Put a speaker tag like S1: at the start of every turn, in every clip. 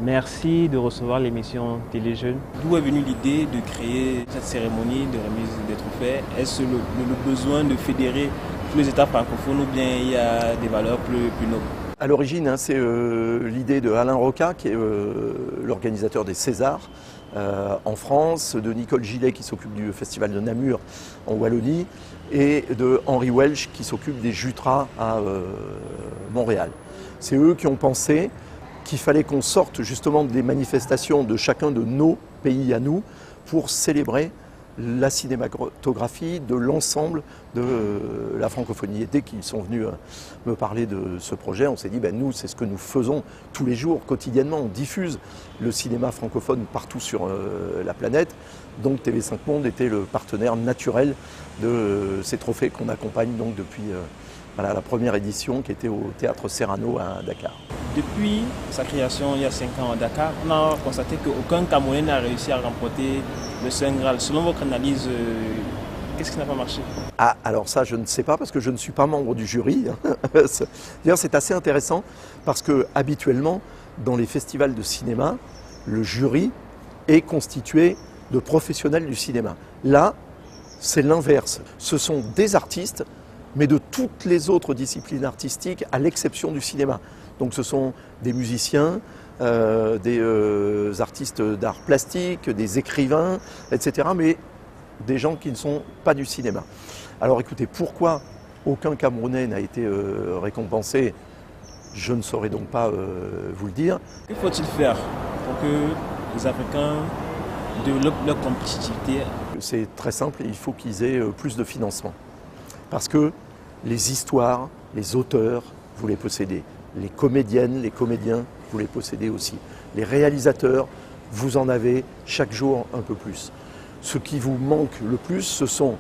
S1: Merci de recevoir l'émission Téléjeunes.
S2: D'où est venue l'idée de créer cette cérémonie de remise des trophées? Est-ce le besoin de fédérer tous les États francophones ou bien il y a des valeurs plus nobles?
S3: À l'origine, c'est l'idée de Alain Roca, qui est l'organisateur des Césars en France, de Nicole Gillet, qui s'occupe du Festival de Namur en Wallonie, et de Henri Welch, qui s'occupe des Jutras à Montréal. C'est eux qui ont pensé qu'il fallait qu'on sorte justement des manifestations de chacun de nos pays à nous pour célébrer la cinématographie de l'ensemble de la francophonie. Et dès qu'ils sont venus me parler de ce projet, on s'est dit, nous, c'est ce que nous faisons tous les jours, quotidiennement. On diffuse le cinéma francophone partout sur la planète. Donc TV5 Monde était le partenaire naturel de ces trophées qu'on accompagne donc depuis la première édition qui était au Théâtre Serrano à Dakar.
S2: Depuis sa création il y a 5 ans à Dakar, on a constaté qu'aucun Camerounais n'a réussi à remporter le Saint Graal. Selon votre analyse, qu'est-ce qui n'a pas marché?
S3: Ah, alors ça, je ne sais pas parce que je ne suis pas membre du jury. D'ailleurs, c'est assez intéressant parce que habituellement, dans les festivals de cinéma, le jury est constitué de professionnels du cinéma. Là, c'est l'inverse. Ce sont des artistes, mais de toutes les autres disciplines artistiques, à l'exception du cinéma. Donc ce sont des musiciens, des artistes d'art plastique, des écrivains, etc. Mais des gens qui ne sont pas du cinéma. Alors écoutez, pourquoi aucun Camerounais n'a été récompensé? Je ne saurais donc pas vous le dire.
S2: Que faut-il faire pour que les Africains développent leur compétitivité?
S3: C'est très simple, il faut qu'ils aient plus de financement. Parce que les histoires, les auteurs, vous les possédez. Les comédiennes, les comédiens, vous les possédez aussi. Les réalisateurs, vous en avez chaque jour un peu plus. Ce qui vous manque le plus, ce sont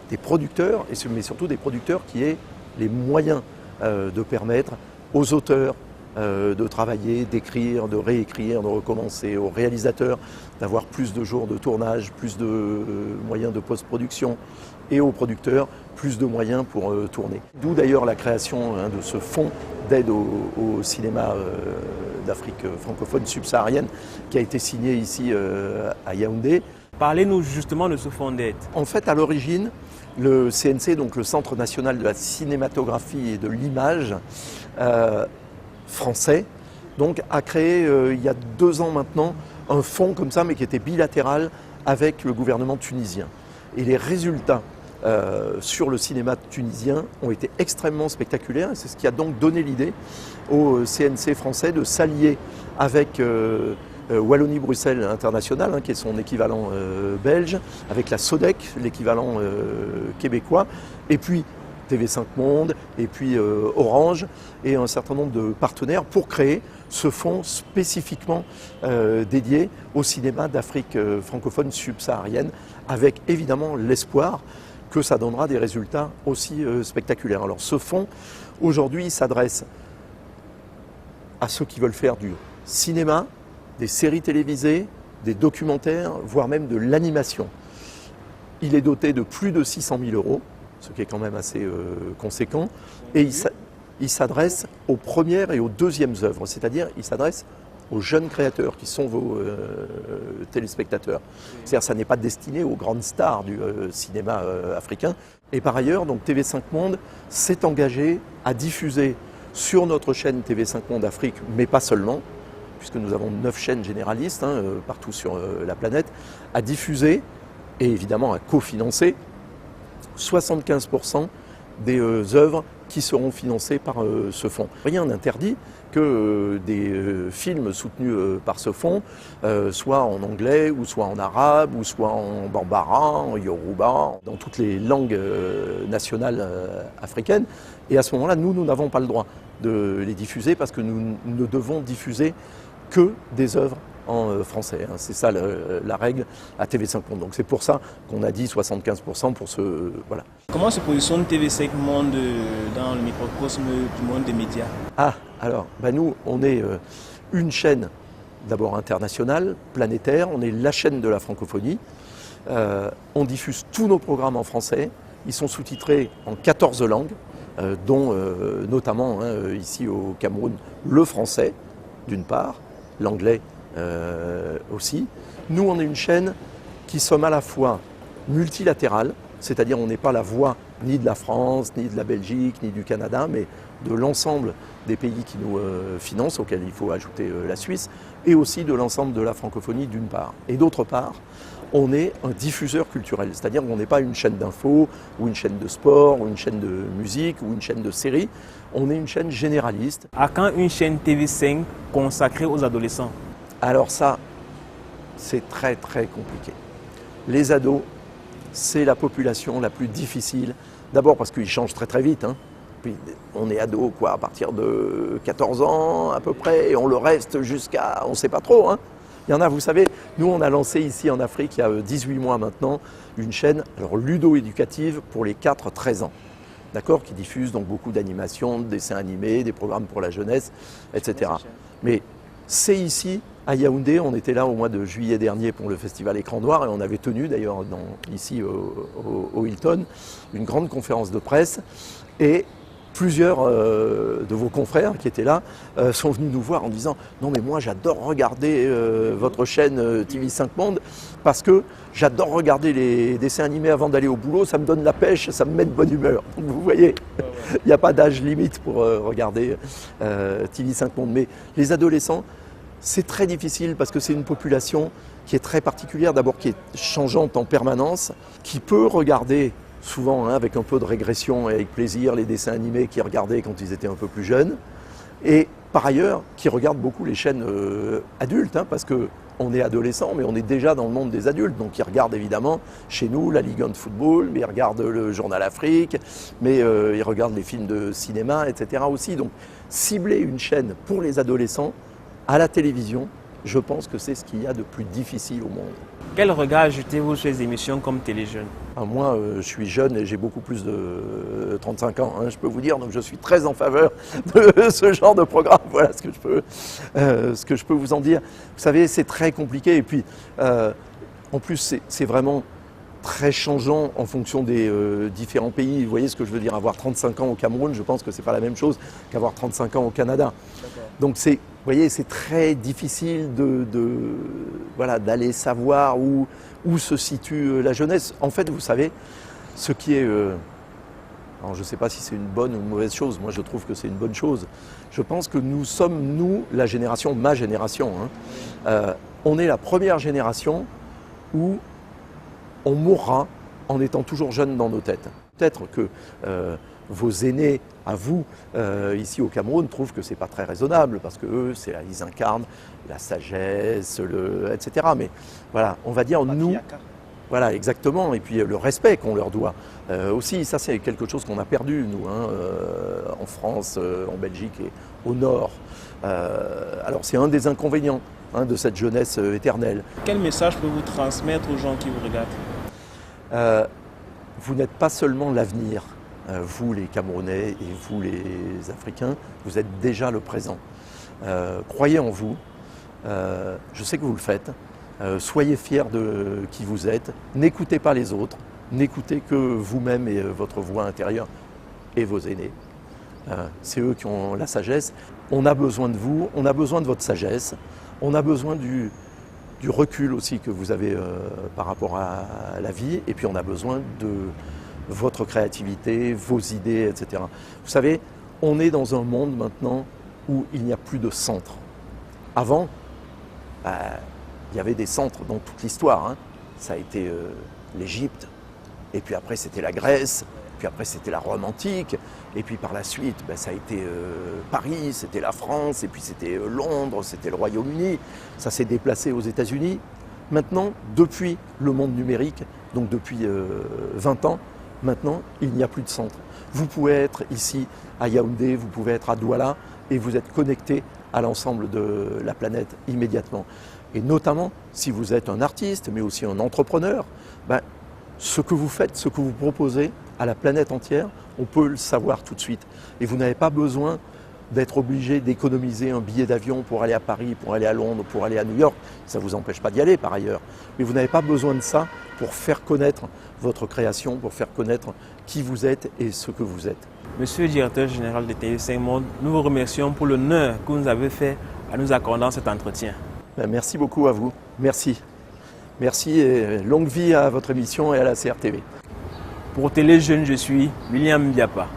S3: des producteurs, mais surtout des producteurs qui aient les moyens de permettre aux auteurs de travailler, d'écrire, de réécrire, de recommencer, aux réalisateurs d'avoir plus de jours de tournage, plus de moyens de post-production, et aux producteurs plus de moyens pour tourner. D'où d'ailleurs la création de ce fonds d'aide au cinéma d'Afrique francophone subsaharienne qui a été signé ici à Yaoundé.
S1: Parlez-nous justement de ce fonds d'aide.
S3: En fait, à l'origine, le CNC, donc le Centre national de la cinématographie et de l'image français, donc, a créé il y a 2 ans maintenant un fonds comme ça, mais qui était bilatéral avec le gouvernement tunisien. Et les résultats sur le cinéma tunisien ont été extrêmement spectaculaires. Et c'est ce qui a donc donné l'idée au CNC français de s'allier avec Wallonie-Bruxelles International, qui est son équivalent belge, avec la SODEC, l'équivalent québécois, et puis TV5 Monde, et puis Orange, et un certain nombre de partenaires pour créer ce fonds spécifiquement dédié au cinéma d'Afrique francophone subsaharienne, avec évidemment l'espoir que ça donnera des résultats aussi spectaculaires. Alors ce fonds, aujourd'hui, s'adresse à ceux qui veulent faire du cinéma, des séries télévisées, des documentaires, voire même de l'animation. Il est doté de plus de 600 000 €, ce qui est quand même assez conséquent, et il s'adresse aux premières et aux deuxièmes œuvres, c'est-à-dire il s'adresse aux jeunes créateurs qui sont vos téléspectateurs. C'est-à-dire ça n'est pas destiné aux grandes stars du cinéma africain. Et par ailleurs, donc TV5 Monde s'est engagé à diffuser sur notre chaîne TV5 Monde Afrique, mais pas seulement, puisque nous avons 9 chaînes généralistes partout sur la planète, à diffuser et évidemment à cofinancer 75% des œuvres qui seront financées par ce fonds. Rien n'interdit que des films soutenus par ce fonds soient en anglais, ou soient en arabe, ou soient en bambara, en yoruba, dans toutes les langues nationales africaines. Et à ce moment-là, nous n'avons pas le droit de les diffuser parce que nous ne devons diffuser que des œuvres en français. C'est ça la règle à TV5 Monde. Donc c'est pour ça qu'on a dit 75% pour ce... Voilà.
S2: Comment se positionne TV5 Monde dans le microcosme du monde des médias?
S3: Alors, nous, on est une chaîne d'abord internationale, planétaire, on est la chaîne de la francophonie. On diffuse tous nos programmes en français, ils sont sous-titrés en 14 langues, dont notamment ici au Cameroun le français, d'une part, l'anglais aussi. Nous, on est une chaîne qui sommes à la fois multilatérale, c'est-à-dire on n'est pas la voix ni de la France, ni de la Belgique, ni du Canada, mais de l'ensemble des pays qui nous financent, auxquels il faut ajouter la Suisse, et aussi de l'ensemble de la francophonie d'une part. Et d'autre part, on est un diffuseur culturel, c'est-à-dire qu'on n'est pas une chaîne d'infos, ou une chaîne de sport, ou une chaîne de musique, ou une chaîne de séries, on est une chaîne généraliste.
S1: À quand une chaîne TV5 consacrée aux adolescents?
S3: Alors ça, c'est très très compliqué. Les ados, c'est la population la plus difficile, d'abord parce qu'ils changent très très vite, hein. Puis on est ado à partir de 14 ans à peu près, et on le reste jusqu'à, on ne sait pas trop, hein. Il y en a, vous savez, nous on a lancé ici en Afrique il y a 18 mois maintenant une chaîne ludo-éducative pour les 4-13 ans, d'accord, qui diffuse donc beaucoup d'animations, de dessins animés, des programmes pour la jeunesse, etc. Mais c'est ici, à Yaoundé, on était là au mois de juillet dernier pour le festival Écran Noir, et on avait tenu d'ailleurs ici au Hilton une grande conférence de presse, et plusieurs de vos confrères qui étaient là sont venus nous voir en disant « Non mais moi j'adore regarder votre chaîne TV5 Monde parce que j'adore regarder les dessins animés avant d'aller au boulot, ça me donne la pêche, ça me met de bonne humeur. » Donc vous voyez, il n'y a pas d'âge limite pour regarder TV5 Monde. Mais les adolescents, c'est très difficile parce que c'est une population qui est très particulière, d'abord qui est changeante en permanence, qui peut regarder souvent avec un peu de régression et avec plaisir les dessins animés qu'ils regardaient quand ils étaient un peu plus jeunes, et par ailleurs qui regardent beaucoup les chaînes adultes, parce qu'on est adolescent mais on est déjà dans le monde des adultes, donc ils regardent évidemment chez nous la Ligue 1 de football, mais ils regardent le Journal Afrique, mais ils regardent les films de cinéma, etc. aussi. Donc cibler une chaîne pour les adolescents à la télévision, je pense que c'est ce qu'il y a de plus difficile au monde.
S1: Quel regard jetez-vous sur les émissions comme Téléjeunes?
S3: Moi, je suis jeune et j'ai beaucoup plus de 35 ans, je peux vous dire, donc je suis très en faveur de ce genre de programme. Voilà ce que je peux vous en dire. Vous savez, c'est très compliqué, et puis en plus, c'est vraiment très changeant en fonction des différents pays. Vous voyez ce que je veux dire, avoir 35 ans au Cameroun, je pense que ce n'est pas la même chose qu'avoir 35 ans au Canada. Donc vous voyez, c'est très difficile d'aller savoir où se situe la jeunesse. En fait, vous savez, ce qui est... alors je ne sais pas si c'est une bonne ou une mauvaise chose, moi je trouve que c'est une bonne chose. Je pense que nous sommes, la génération, ma génération, on est la première génération où on mourra en étant toujours jeune dans nos têtes. Peut-être que vos aînés, à vous, ici au Cameroun, trouvent que ce n'est pas très raisonnable, parce qu'eux, ils incarnent la sagesse, etc. Mais voilà, on va dire nous... Voilà, exactement, et puis le respect qu'on leur doit. Aussi, ça c'est quelque chose qu'on a perdu, nous, en France, en Belgique et au Nord. Alors c'est un des inconvénients de cette jeunesse éternelle.
S2: Quel message pouvez-vous transmettre aux gens qui vous regardent?
S3: Vous n'êtes pas seulement l'avenir, vous les Camerounais et vous les Africains, vous êtes déjà le présent. Croyez en vous, je sais que vous le faites. Soyez fiers de qui vous êtes, n'écoutez pas les autres, n'écoutez que vous-même et votre voix intérieure et vos aînés. C'est eux qui ont la sagesse. On a besoin de vous, on a besoin de votre sagesse, on a besoin du recul aussi que vous avez par rapport à la vie, et puis on a besoin de votre créativité, vos idées, etc. Vous savez, on est dans un monde maintenant où il n'y a plus de centre. Avant, il y avait des centres dans toute l'histoire. Ça a été l'Égypte, et puis après c'était la Grèce, puis après c'était la Rome antique, et puis par la suite ça a été Paris, c'était la France, et puis c'était Londres, c'était le Royaume-Uni. Ça s'est déplacé aux États-Unis. Maintenant, depuis le monde numérique, donc depuis 20 ans, maintenant il n'y a plus de centre. Vous pouvez être ici à Yaoundé, vous pouvez être à Douala, et vous êtes connecté à l'ensemble de la planète immédiatement. Et notamment, si vous êtes un artiste, mais aussi un entrepreneur, ce que vous faites, ce que vous proposez à la planète entière, on peut le savoir tout de suite. Et vous n'avez pas besoin d'être obligé d'économiser un billet d'avion pour aller à Paris, pour aller à Londres, pour aller à New York. Ça ne vous empêche pas d'y aller par ailleurs. Mais vous n'avez pas besoin de ça pour faire connaître votre création, pour faire connaître qui vous êtes et ce que vous êtes.
S1: Monsieur le directeur général de TV5 Monde, nous vous remercions pour l'honneur que vous nous avez fait en nous accordant cet entretien.
S3: Merci beaucoup à vous. Merci. Merci et longue vie à votre émission et à la CRTV.
S1: Pour Télé Jeune, je suis William Biapa.